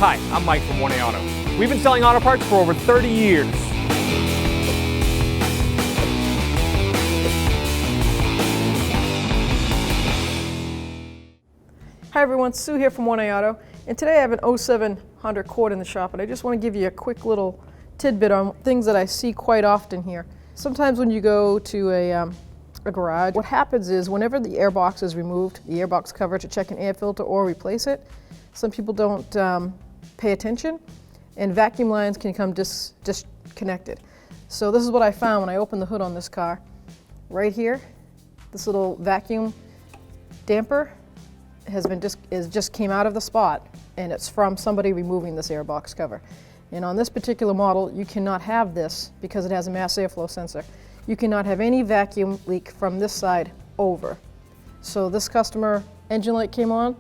Hi, I'm Mike from 1A Auto. We've been selling auto parts for over 30 years. Hi everyone, Sue here from 1A Auto, and today I have an 07 Honda Accord in the shop, and I just want to give you a quick little tidbit on things that I see quite often here. Sometimes when you go to a garage, what happens is whenever the airbox is removed, the airbox cover to check an air filter or replace it, some people don't pay attention, and vacuum lines can become disconnected. So this is what I found when I opened the hood on this car. Right here, this little vacuum damper just came out of the spot, and it's from somebody removing this airbox cover. And on this particular model, you cannot have this because it has a mass airflow sensor. You cannot have any vacuum leak from this side over. So this customer engine light came on,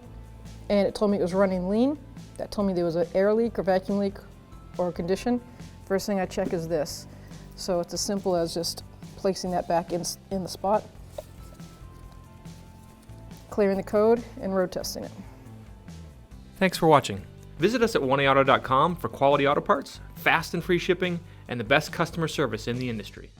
and it told me it was running lean. That told me there was an air leak or vacuum leak or a condition. First thing I check is this. So it's as simple as just placing that back in the spot, clearing the code, and road testing it. Thanks for watching. Visit us at 1AAuto.com for quality auto parts, fast and free shipping, and the best customer service in the industry.